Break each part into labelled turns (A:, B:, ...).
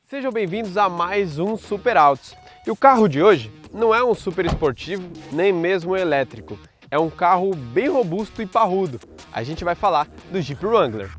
A: Sejam bem-vindos a mais um Super Autos. E o carro de hoje não é um super esportivo, nem mesmo elétrico. É um carro bem robusto e parrudo. A gente vai falar do Jeep Wrangler.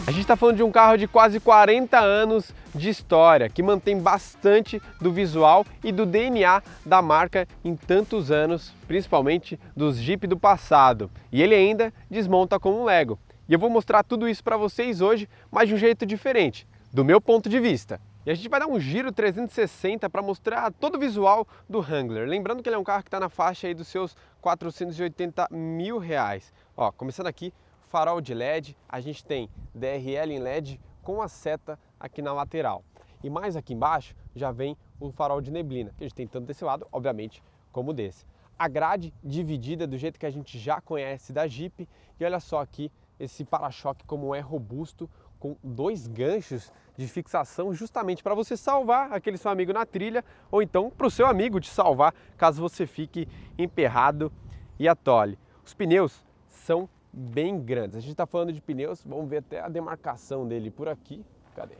A: A gente está falando de um carro de quase 40 anos de história, que mantém bastante do visual e do DNA da marca em tantos anos, principalmente dos Jeep do passado. E ele ainda desmonta como um Lego. E eu vou mostrar tudo isso para vocês hoje, mas de um jeito diferente, do meu ponto de vista. E a gente vai dar um giro 360 para mostrar todo o visual do Wrangler. Lembrando que ele é um carro que está na faixa aí dos seus 480 mil reais. Ó, começando aqui, farol de LED, a gente tem DRL em LED com a seta aqui na lateral. E mais aqui embaixo já vem o farol de neblina, que a gente tem tanto desse lado, obviamente, como desse. A grade dividida do jeito que a gente já conhece da Jeep. E olha só aqui esse para-choque como é robusto, com dois ganchos de fixação justamente para você salvar aquele seu amigo na trilha, ou então para o seu amigo te salvar caso você fique emperrado e atole. Os pneus são bem grandes. A gente está falando de pneus, vamos ver até a demarcação dele por aqui. Cadê?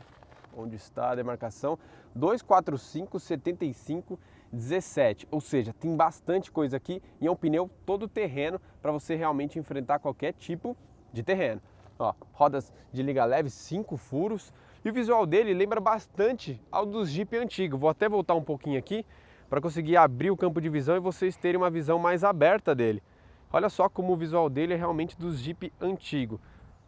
A: Onde está a demarcação? 245, 75, 17. Ou seja, tem bastante coisa aqui e é um pneu todo terreno para você realmente enfrentar qualquer tipo de terreno. Ó, rodas de liga leve, 5 furos. E o visual dele lembra bastante ao dos Jeep antigo. Vou até voltar um pouquinho aqui para conseguir abrir o campo de visão e vocês terem uma visão mais aberta dele. Olha só como o visual dele é realmente dos Jeep antigo.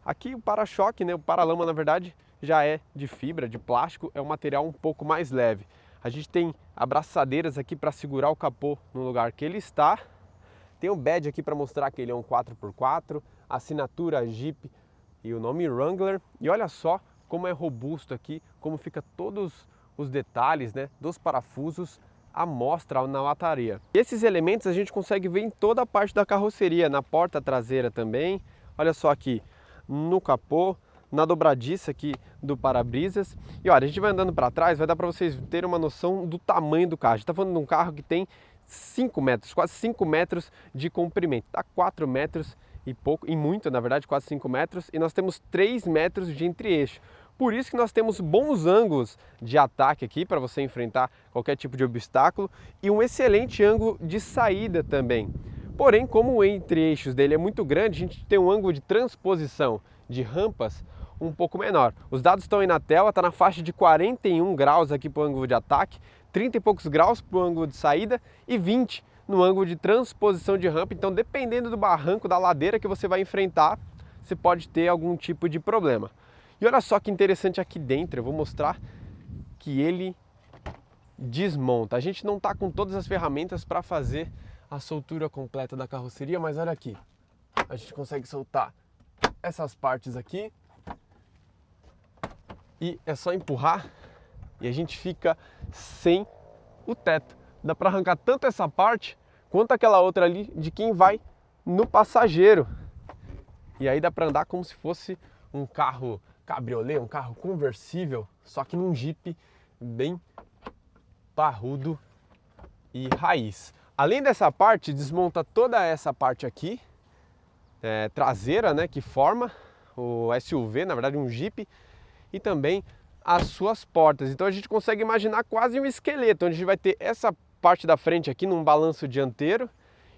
A: Aqui o para-choque, né, o para-lama na verdade já é de fibra, de plástico, é um material um pouco mais leve. A gente tem abraçadeiras aqui para segurar o capô no lugar que ele está. Tem um badge aqui para mostrar que ele é um 4x4, assinatura Jeep e o nome Wrangler. E olha só como é robusto aqui, como fica todos os detalhes, né, dos parafusos à mostra na lataria. E esses elementos a gente consegue ver em toda a parte da carroceria, na porta traseira também. Olha só aqui no capô, na dobradiça aqui do para-brisas. E olha, a gente vai andando para trás, vai dar para vocês terem uma noção do tamanho do carro. A gente está falando de um carro que tem 5 metros, quase 5 metros de comprimento. Tá 4 metros e pouco, e muito na verdade, quase 5 metros. E nós temos 3 metros de entre-eixo. Por isso que nós temos bons ângulos de ataque aqui para você enfrentar qualquer tipo de obstáculo e um excelente ângulo de saída também. Porém, como o entre-eixos dele é muito grande, a gente tem um ângulo de transposição de rampas um pouco menor. Os dados estão aí na tela, está na faixa de 41 graus aqui para o ângulo de ataque, 30 e poucos graus para o ângulo de saída e 20 no ângulo de transposição de rampa. Então, dependendo do barranco, da ladeira que você vai enfrentar, você pode ter algum tipo de problema. E olha só que interessante aqui dentro, eu vou mostrar que ele desmonta. A gente não está com todas as ferramentas para fazer a soltura completa da carroceria, mas olha aqui, a gente consegue soltar essas partes aqui e é só empurrar e a gente fica sem o teto. Dá para arrancar tanto essa parte quanto aquela outra ali de quem vai no passageiro. E aí dá para andar como se fosse um carro cabriolê, um carro conversível, só que num Jeep bem parrudo e raiz. Além dessa parte, desmonta toda essa parte aqui, traseira, né, que forma o SUV, na verdade um Jeep, e também as suas portas. Então a gente consegue imaginar quase um esqueleto, onde a gente vai ter essa parte da frente aqui num balanço dianteiro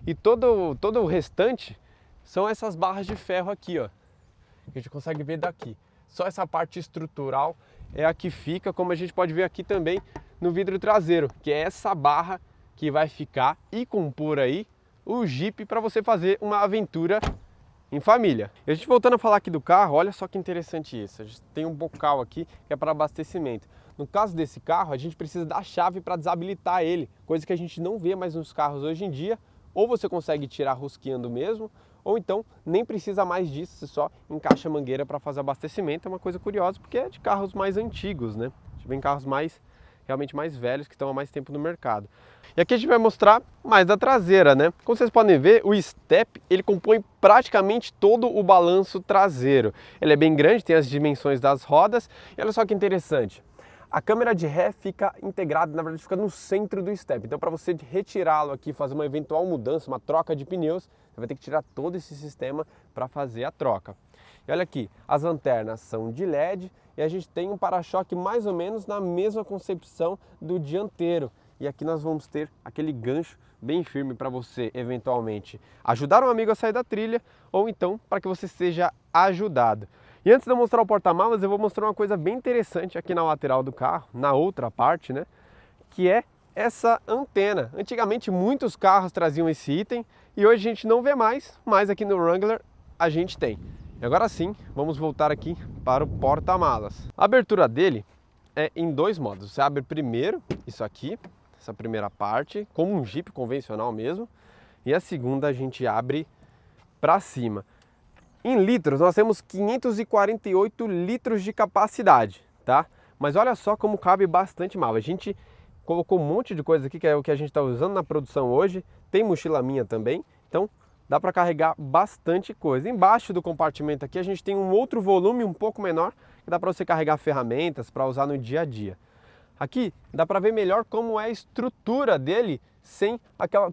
A: e todo o restante são essas barras de ferro aqui, ó, que a gente consegue ver daqui. Só essa parte estrutural é a que fica, como a gente pode ver aqui também no vidro traseiro, que é essa barra que vai ficar e compor aí o Jeep para você fazer uma aventura em família. E a gente voltando a falar aqui do carro, olha só que interessante isso. A gente tem um bocal aqui que é para abastecimento. No caso desse carro, a gente precisa da chave para desabilitar ele, coisa que a gente não vê mais nos carros hoje em dia. Ou você consegue tirar rosqueando mesmo, ou então nem precisa mais disso, você só encaixa a mangueira para fazer abastecimento. É uma coisa curiosa porque é de carros mais antigos, né? A gente vê carros realmente mais velhos que estão há mais tempo no mercado. E aqui a gente vai mostrar mais da traseira, né? Como vocês podem ver, o step ele compõe praticamente todo o balanço traseiro. Ele é bem grande, tem as dimensões das rodas e olha só que interessante. A câmera de ré fica integrada, na verdade fica no centro do step. Então para você retirá-lo aqui, fazer uma eventual mudança, uma troca de pneus, você vai ter que tirar todo esse sistema para fazer a troca. E olha aqui, as lanternas são de LED e a gente tem um para-choque mais ou menos na mesma concepção do dianteiro. E aqui nós vamos ter aquele gancho bem firme para você eventualmente ajudar um amigo a sair da trilha ou então para que você seja ajudado. E antes de eu mostrar o porta-malas, eu vou mostrar uma coisa bem interessante aqui na lateral do carro, na outra parte, né? Que é essa antena. Antigamente muitos carros traziam esse item e hoje a gente não vê mais, mas aqui no Wrangler a gente tem. E agora sim, vamos voltar aqui para o porta-malas. A abertura dele é em dois modos. Você abre primeiro isso aqui, essa primeira parte, como um Jeep convencional mesmo, e a segunda a gente abre para cima. Em litros, nós temos 548 litros de capacidade, tá? Mas olha só como cabe bastante mal. A gente colocou um monte de coisa aqui, que é o que a gente está usando na produção hoje. Tem mochila minha também, então dá para carregar bastante coisa. Embaixo do compartimento aqui a gente tem um outro volume um pouco menor, que dá para você carregar ferramentas para usar no dia a dia. Aqui dá para ver melhor como é a estrutura dele sem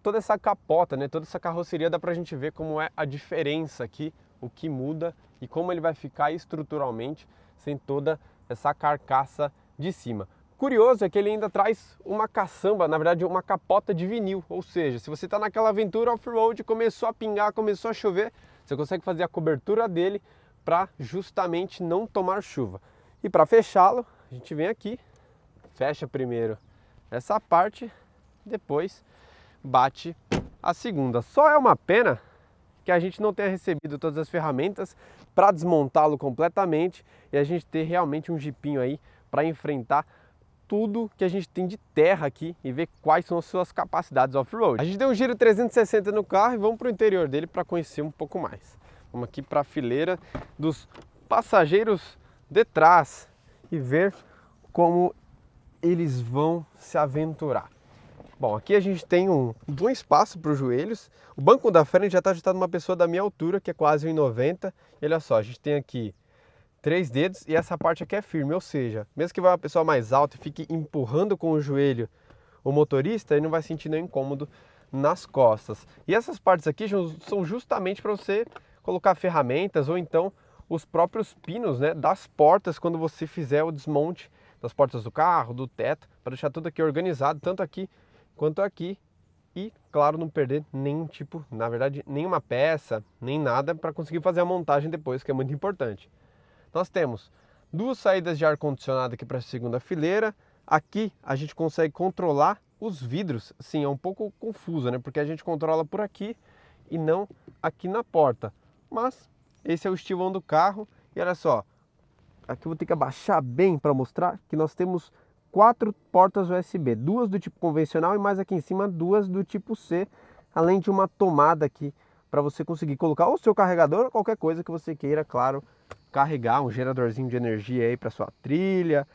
A: toda essa capota, né? Toda essa carroceria, dá para a gente ver como é a diferença aqui, o que muda e como ele vai ficar estruturalmente sem toda essa carcaça de cima. Curioso é que ele ainda traz uma caçamba, na verdade uma capota de vinil, ou seja, se você está naquela aventura off-road, começou a pingar, começou a chover, você consegue fazer a cobertura dele para justamente não tomar chuva. E para fechá-lo, a gente vem aqui, fecha primeiro essa parte, depois bate a segunda. Só é uma pena que a gente não tenha recebido todas as ferramentas para desmontá-lo completamente e a gente ter realmente um jipinho aí para enfrentar tudo que a gente tem de terra aqui e ver quais são as suas capacidades off-road. A gente deu um giro 360 no carro e vamos para o interior dele para conhecer um pouco mais. Vamos aqui para a fileira dos passageiros de trás e ver como eles vão se aventurar. Bom, aqui a gente tem um bom espaço para os joelhos. O banco da frente já está ajustado numa pessoa da minha altura, que é quase 1,90. E olha só, a gente tem aqui 3 dedos e essa parte aqui é firme, ou seja, mesmo que vá uma pessoa mais alta e fique empurrando com o joelho o motorista, ele não vai sentir nenhum incômodo nas costas. E essas partes aqui são justamente para você colocar ferramentas ou então os próprios pinos, né, das portas quando você fizer o desmonte das portas do carro, do teto, para deixar tudo aqui organizado, tanto aqui quanto aqui. E, claro, não perder nenhum tipo, na verdade, nenhuma peça, nem nada para conseguir fazer a montagem depois, que é muito importante. Nós temos 2 saídas de ar-condicionado aqui para a segunda fileira. Aqui a gente consegue controlar os vidros. Sim, é um pouco confuso, né? Porque a gente controla por aqui e não aqui na porta. Mas esse é o estilão do carro. E olha só, aqui eu vou ter que abaixar bem para mostrar que nós temos 4 portas USB. 2 do tipo convencional e mais aqui em cima 2 do tipo C. Além de uma tomada aqui para você conseguir colocar o seu carregador ou qualquer coisa que você queira, claro, carregar, um geradorzinho de energia aí para sua trilha,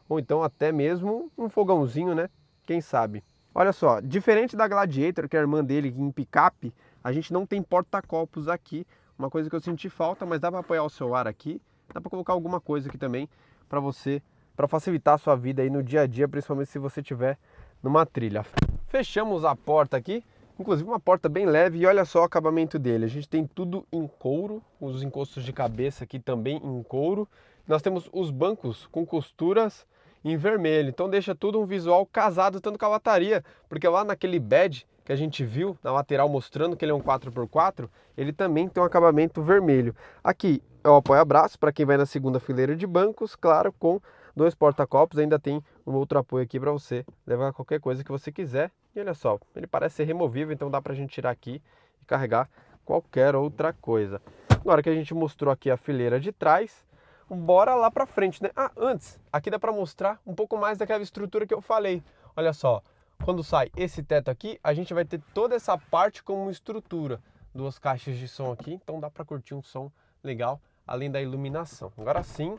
A: ou então até mesmo um fogãozinho, né? Quem sabe? Olha só, diferente da Gladiator, que é a irmã dele em picape, a gente não tem porta-copos aqui, uma coisa que eu senti falta, mas dá para apoiar o celular aqui, dá para colocar alguma coisa aqui também para você, para facilitar a sua vida aí no dia a dia, principalmente se você estiver numa trilha. Fechamos a porta aqui. Inclusive uma porta bem leve e olha só o acabamento dele. A gente tem tudo em couro, os encostos de cabeça aqui também em couro. Nós temos os bancos com costuras em vermelho, então deixa tudo um visual casado tanto com a lataria, porque lá naquele badge que a gente viu na lateral mostrando que ele é um 4x4, ele também tem um acabamento vermelho. Aqui é o apoia-braço para quem vai na segunda fileira de bancos, claro, com 2 porta-copos, ainda tem um outro apoio aqui para você levar qualquer coisa que você quiser. E olha só, ele parece ser removível, então dá pra gente tirar aqui e carregar qualquer outra coisa. Agora que a gente mostrou aqui a fileira de trás, bora lá pra frente, né? Ah, antes, aqui dá pra mostrar um pouco mais daquela estrutura que eu falei. Olha só, quando sai esse teto aqui, a gente vai ter toda essa parte como estrutura. 2 caixas de som aqui, então dá pra curtir um som legal, além da iluminação. Agora sim,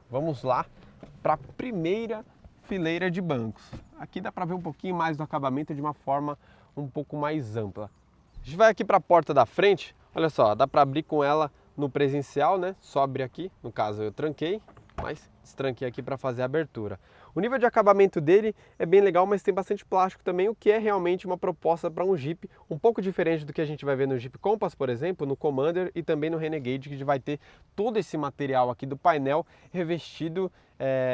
A: vamos lá pra primeira fileira de bancos. Aqui dá para ver um pouquinho mais do acabamento de uma forma um pouco mais ampla. A gente vai aqui para a porta da frente, olha só, dá para abrir com ela no presencial, né? Só abrir aqui, no caso eu tranquei, mas destranquei aqui para fazer a abertura. O nível de acabamento dele é bem legal, mas tem bastante plástico também, o que é realmente uma proposta para um Jeep um pouco diferente do que a gente vai ver no Jeep Compass, por exemplo, no Commander e também no Renegade, que vai ter todo esse material aqui do painel revestido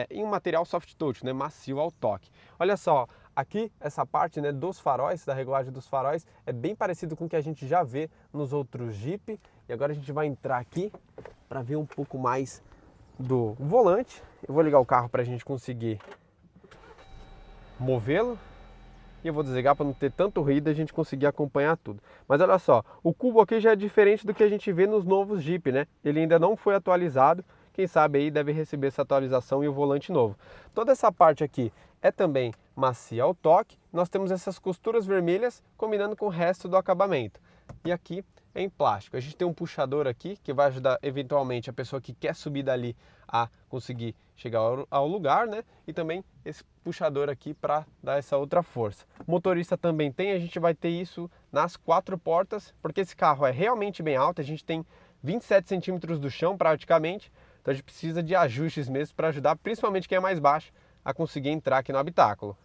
A: em um material soft touch, né, macio ao toque. Olha só, aqui essa parte, né, dos faróis, da regulagem dos faróis, é bem parecido com o que a gente já vê nos outros Jeep. E agora a gente vai entrar aqui para ver um pouco mais do volante. Eu vou ligar o carro para a gente conseguir movê-lo. E eu vou desligar para não ter tanto ruído e a gente conseguir acompanhar tudo. Mas olha só, o cubo aqui já é diferente do que a gente vê nos novos Jeep, né? Ele ainda não foi atualizado. Quem sabe aí deve receber essa atualização e o volante novo. Toda essa parte aqui é também macia ao toque. Nós temos essas costuras vermelhas combinando com o resto do acabamento. E aqui é em plástico. A gente tem um puxador aqui que vai ajudar eventualmente a pessoa que quer subir dali a conseguir chegar ao lugar, né? E também esse puxador aqui para dar essa outra força. O motorista também tem, a gente vai ter isso nas 4 portas, porque esse carro é realmente bem alto, a gente tem 27 centímetros do chão praticamente, então a gente precisa de ajustes mesmo para ajudar, principalmente quem é mais baixo, a conseguir entrar aqui no habitáculo.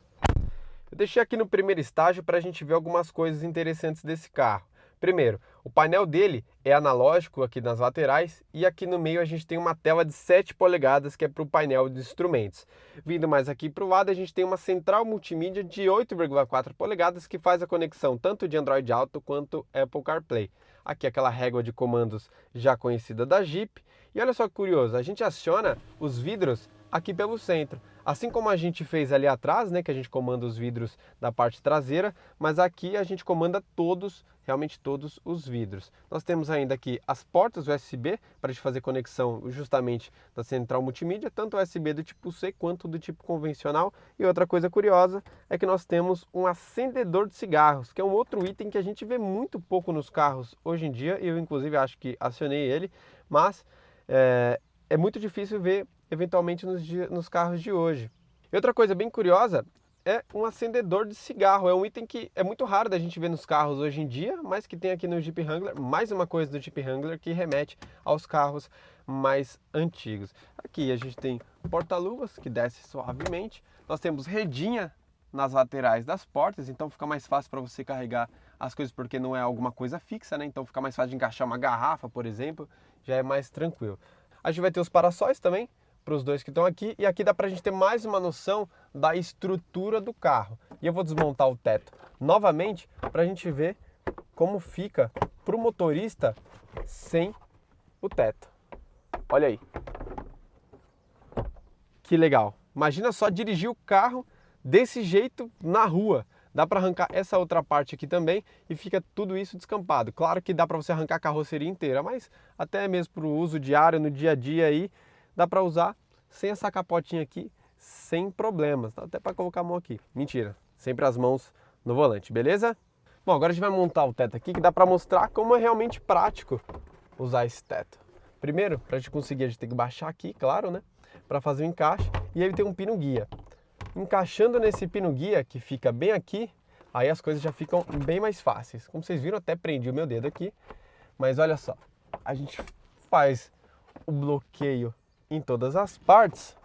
A: Eu deixei aqui no primeiro estágio para a gente ver algumas coisas interessantes desse carro. Primeiro, o painel dele é analógico aqui nas laterais e aqui no meio a gente tem uma tela de 7 polegadas que é para o painel de instrumentos. Vindo mais aqui para o lado a gente tem uma central multimídia de 8,4 polegadas que faz a conexão tanto de Android Auto quanto Apple CarPlay. Aqui aquela régua de comandos já conhecida da Jeep. E olha só que curioso, a gente aciona os vidros aqui pelo centro. Assim como a gente fez ali atrás, né, que a gente comanda os vidros da parte traseira, mas aqui a gente comanda todos, realmente todos os vidros. Nós temos ainda aqui as portas USB para a gente fazer conexão justamente da central multimídia, tanto USB do tipo C quanto do tipo convencional. E outra coisa curiosa é que nós temos um acendedor de cigarros, que é um outro item que a gente vê muito pouco nos carros hoje em dia. Eu inclusive acho que acionei ele, mas é muito difícil ver eventualmente nos carros de hoje. E outra coisa bem curiosa é um acendedor de cigarro. É um item que é muito raro da gente ver nos carros hoje em dia, mas que tem aqui no Jeep Wrangler. Mais uma coisa do Jeep Wrangler que remete aos carros mais antigos. Aqui a gente tem porta-luvas que desce suavemente. Nós temos redinha nas laterais das portas, então fica mais fácil para você carregar as coisas porque não é alguma coisa fixa, né? Então fica mais fácil de encaixar uma garrafa, por exemplo, já é mais tranquilo. A gente vai ter os para-sóis também, para os dois que estão aqui, e aqui dá para a gente ter mais uma noção da estrutura do carro. E eu vou desmontar o teto novamente para a gente ver como fica para o motorista sem o teto. Olha aí. Que legal. Imagina só dirigir o carro desse jeito na rua. Dá para arrancar essa outra parte aqui também e fica tudo isso descampado. Claro que dá para você arrancar a carroceria inteira, mas até mesmo para o uso diário, no dia a dia aí, dá para usar sem essa capotinha aqui, sem problemas. Dá até para colocar a mão aqui. Mentira, sempre as mãos no volante, beleza? Bom, agora a gente vai montar o teto aqui, que dá para mostrar como é realmente prático usar esse teto. Primeiro, para a gente conseguir, a gente tem que baixar aqui, claro, né? Para fazer o encaixe, e aí tem um pino guia. Encaixando nesse pino guia, que fica bem aqui, aí as coisas já ficam bem mais fáceis. Como vocês viram, até prendi o meu dedo aqui, mas olha só, a gente faz o bloqueio em todas as partes,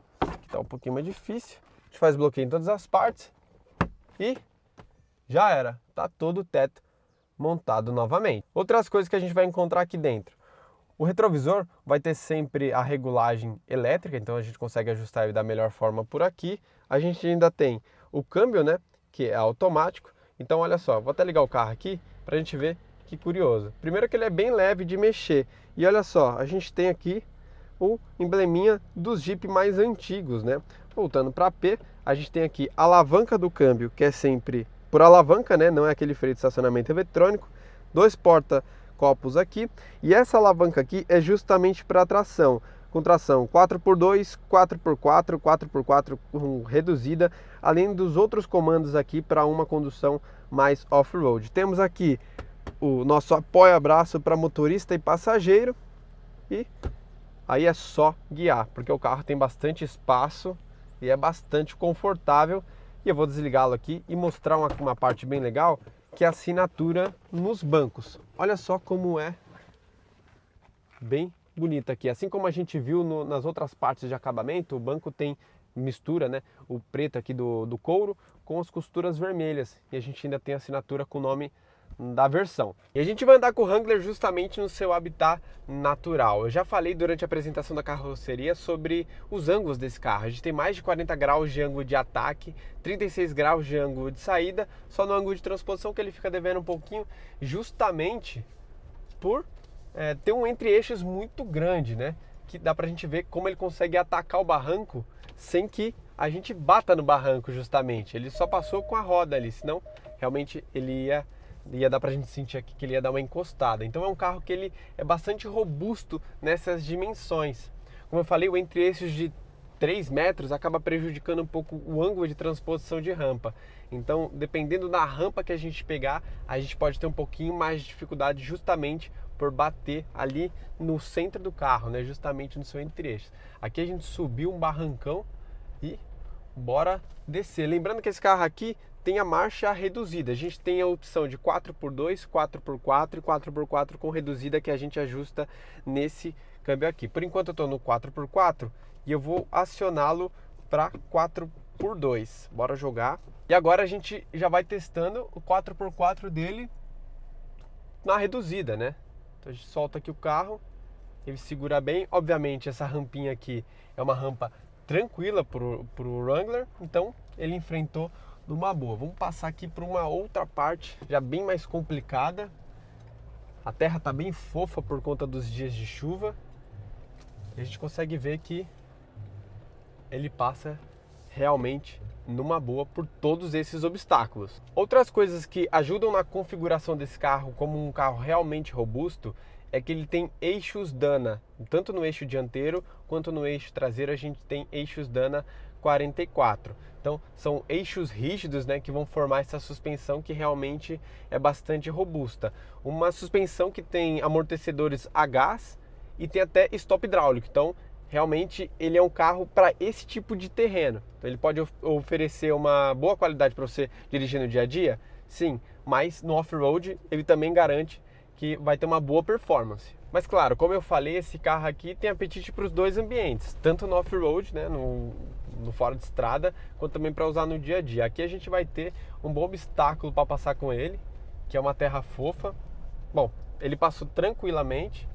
A: que tá um pouquinho mais difícil. A gente faz bloqueio em todas as partes e já era, tá todo o teto montado novamente. Outras coisas que a gente vai encontrar aqui dentro. O retrovisor vai ter sempre a regulagem elétrica, então a gente consegue ajustar ele da melhor forma por aqui. A gente ainda tem o câmbio, né, que é automático. Então olha só, vou até ligar o carro aqui para a gente ver que curioso. Primeiro que ele é bem leve de mexer. E olha só, a gente tem aqui o embleminha dos Jeep mais antigos, né? Voltando para P, a gente tem aqui a alavanca do câmbio, que é sempre por alavanca, né? Não é aquele freio de estacionamento eletrônico. 2 porta-copos aqui. E essa alavanca aqui é justamente para tração. Com tração 4x2, 4x4, 4x4 reduzida, além dos outros comandos aqui para uma condução mais off-road. Temos aqui o nosso apoia-braço para motorista e passageiro e aí é só guiar, porque o carro tem bastante espaço e é bastante confortável. E eu vou desligá-lo aqui e mostrar uma parte bem legal, que é a assinatura nos bancos. Olha só como é bem bonita aqui. Assim como a gente viu nas outras partes de acabamento, o banco tem mistura, né, o preto aqui do couro com as costuras vermelhas. E a gente ainda tem a assinatura com o nome da versão. E a gente vai andar com o Wrangler justamente no seu habitat natural. Eu já falei durante a apresentação da carroceria sobre os ângulos desse carro. A gente tem mais de 40 graus de ângulo de ataque, 36 graus de ângulo de saída, só no ângulo de transposição que ele fica devendo um pouquinho, justamente por ter um entre-eixos muito grande, né? Que dá pra gente ver como ele consegue atacar o barranco sem que a gente bata no barranco, justamente. Ele só passou com a roda ali, senão realmente ele ia dar pra gente sentir aqui que ele ia dar uma encostada. Então é um carro que ele é bastante robusto nessas dimensões. Como eu falei, o entre-eixos de 3 metros acaba prejudicando um pouco o ângulo de transposição de rampa. Então, dependendo da rampa que a gente pegar, a gente pode ter um pouquinho mais de dificuldade justamente por bater ali no centro do carro, né? Justamente no seu entre-eixos. Aqui a gente subiu um barrancão e bora descer. Lembrando que esse carro aqui tem a marcha reduzida. A gente tem a opção de 4x2, 4x4 e 4x4 com reduzida que a gente ajusta nesse câmbio aqui. Por enquanto eu estou no 4x4 e eu vou acioná-lo para 4x2. Bora jogar. E agora a gente já vai testando o 4x4 dele na reduzida, né? Então a gente solta aqui o carro, ele segura bem. Obviamente essa rampinha aqui é uma rampa tranquila pro Wrangler, então ele enfrentou numa boa. Vamos passar aqui para uma outra parte, já bem mais complicada. A terra tá bem fofa por conta dos dias de chuva. E a gente consegue ver que ele passa realmente numa boa por todos esses obstáculos. Outras coisas que ajudam na configuração desse carro como um carro realmente robusto é que ele tem eixos Dana, tanto no eixo dianteiro quanto no eixo traseiro a gente tem eixos Dana 44. Então são eixos rígidos, né, que vão formar essa suspensão que realmente é bastante robusta. Uma suspensão que tem amortecedores a gás e tem até stop hidráulico. Então realmente ele é um carro para esse tipo de terreno. Então, ele pode oferecer uma boa qualidade para você dirigir no dia a dia, sim, mas no off-road ele também garante que vai ter uma boa performance. Mas claro, como eu falei, esse carro aqui tem apetite para os dois ambientes, tanto no off-road, né, no fora de estrada, quanto também para usar no dia a dia. Aqui a gente vai ter um bom obstáculo para passar com ele, que é uma terra fofa. Bom, ele passou tranquilamente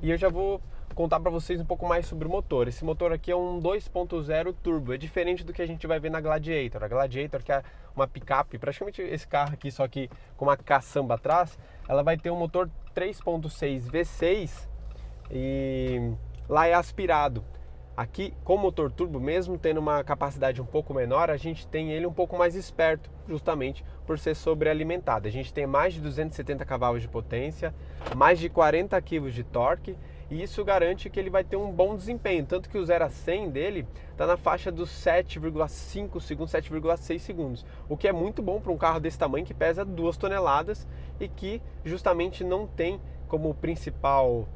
A: e eu já vou contar para vocês um pouco mais sobre o motor. Esse motor aqui é um 2.0 turbo, é diferente do que a gente vai ver na Gladiator. A Gladiator, que é uma picape, praticamente esse carro aqui, só que com uma caçamba atrás, ela vai ter um motor 3.6 V6 e lá é aspirado. Aqui, com o motor turbo, mesmo tendo uma capacidade um pouco menor, a gente tem ele um pouco mais esperto, justamente por ser sobrealimentado. A gente tem mais de 270 cavalos de potência, mais de 40 kg de torque, e isso garante que ele vai ter um bom desempenho, tanto que o 0 a 100 dele está na faixa dos 7,5 segundos, 7,6 segundos, o que é muito bom para um carro desse tamanho que pesa 2 toneladas e que justamente não tem como principal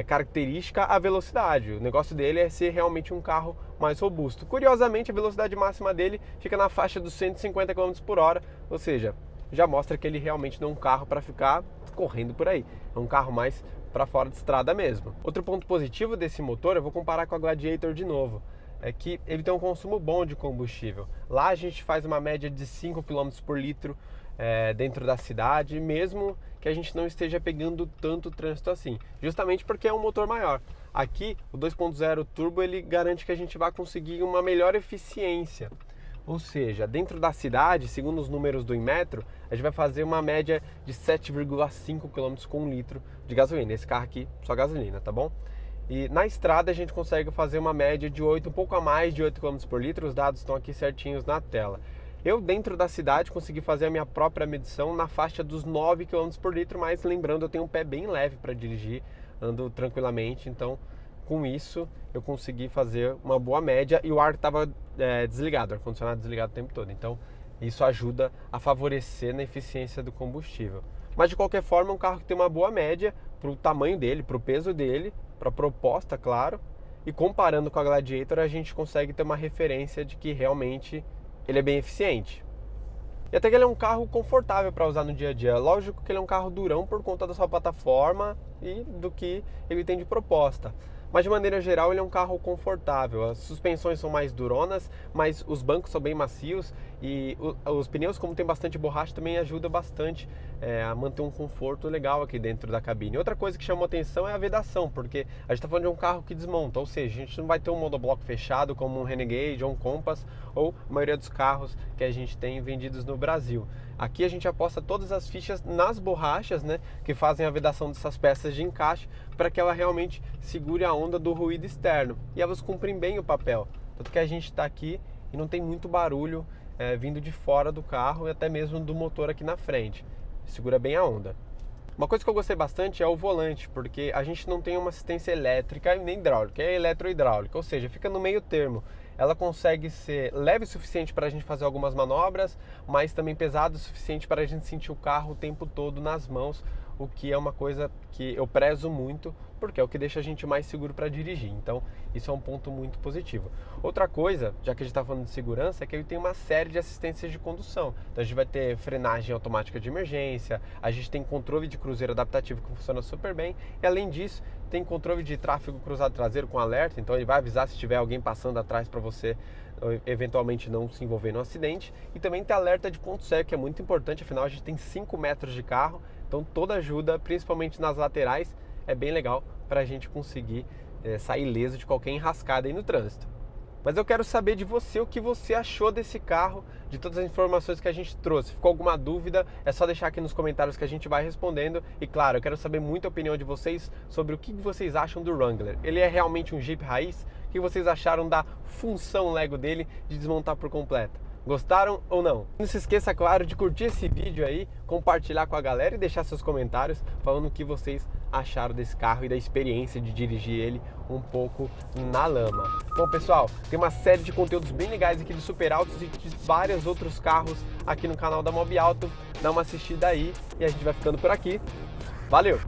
A: característica a velocidade. O negócio dele é ser realmente um carro mais robusto. Curiosamente, a velocidade máxima dele fica na faixa dos 150 km por hora, ou seja, já mostra que ele realmente não é um carro para ficar correndo por aí, é um carro mais para fora de estrada mesmo. Outro ponto positivo desse motor, eu vou comparar com a Gladiator de novo, é que ele tem um consumo bom de combustível. Lá a gente faz uma média de 5 km por litro dentro da cidade, mesmo que a gente não esteja pegando tanto trânsito assim, justamente porque é um motor maior. Aqui, o 2.0 turbo, ele garante que a gente vai conseguir uma melhor eficiência. Ou seja, dentro da cidade, segundo os números do Inmetro, a gente vai fazer uma média de 7,5 km com 1 litro de gasolina. Esse carro aqui, só gasolina, tá bom? E na estrada a gente consegue fazer uma média de 8, um pouco a mais de 8 km por litro. Os dados estão aqui certinhos na tela. Eu, dentro da cidade, consegui fazer a minha própria medição na faixa dos 9 km por litro, mas lembrando, eu tenho um pé bem leve para dirigir, ando tranquilamente, então com isso eu consegui fazer uma boa média e o ar estava desligado, o ar-condicionado desligado o tempo todo, então isso ajuda a favorecer na eficiência do combustível. Mas de qualquer forma é um carro que tem uma boa média para o tamanho dele, para o peso dele, para a proposta, claro, e comparando com a Gladiator a gente consegue ter uma referência de que realmente ele é bem eficiente. E até que ele é um carro confortável para usar no dia a dia. Lógico que ele é um carro durão por conta da sua plataforma e do que ele tem de proposta. Mas de maneira geral ele é um carro confortável. As suspensões são mais duronas, mas os bancos são bem macios e os pneus, como tem bastante borracha, também ajuda bastante a manter um conforto legal aqui dentro da cabine. Outra coisa que chamou atenção é a vedação, porque a gente está falando de um carro que desmonta, ou seja, a gente não vai ter um monobloco fechado como um Renegade ou um Compass ou a maioria dos carros que a gente tem vendidos no Brasil. Aqui a gente aposta todas as fichas nas borrachas, né, que fazem a vedação dessas peças de encaixe para que ela realmente segure a onda do ruído externo. E elas cumprem bem o papel. Tanto que a gente está aqui e não tem muito barulho vindo de fora do carro e até mesmo do motor aqui na frente. Segura bem a onda. Uma coisa que eu gostei bastante é o volante, porque a gente não tem uma assistência elétrica e nem hidráulica, é eletrohidráulica, ou seja, fica no meio termo. Ela consegue ser leve o suficiente para a gente fazer algumas manobras, mas também pesado o suficiente para a gente sentir o carro o tempo todo nas mãos, o que é uma coisa que eu prezo muito, porque é o que deixa a gente mais seguro para dirigir. Então, isso é um ponto muito positivo. Outra coisa, já que a gente está falando de segurança, é que ele tem uma série de assistências de condução. Então, a gente vai ter frenagem automática de emergência, a gente tem controle de cruzeiro adaptativo que funciona super bem, e além disso, tem controle de tráfego cruzado traseiro com alerta, então ele vai avisar se tiver alguém passando atrás para você eventualmente não se envolver no acidente. E também tem alerta de ponto cego, que é muito importante, afinal a gente tem 5 metros de carro, então toda ajuda, principalmente nas laterais, é bem legal para a gente conseguir sair ileso de qualquer enrascada aí no trânsito. Mas eu quero saber de você o que você achou desse carro, de todas as informações que a gente trouxe. Ficou alguma dúvida? É só deixar aqui nos comentários que a gente vai respondendo. E claro, eu quero saber muito a opinião de vocês sobre o que vocês acham do Wrangler. Ele é realmente um Jeep raiz? O que vocês acharam da função Lego dele de desmontar por completo? Gostaram ou não? Não se esqueça, claro, de curtir esse vídeo aí, compartilhar com a galera e deixar seus comentários falando o que vocês acharam desse carro e da experiência de dirigir ele um pouco na lama. Bom, pessoal, tem uma série de conteúdos bem legais aqui de Super Autos e de vários outros carros aqui no canal da Mobiauto. Dá uma assistida aí e a gente vai ficando por aqui. Valeu!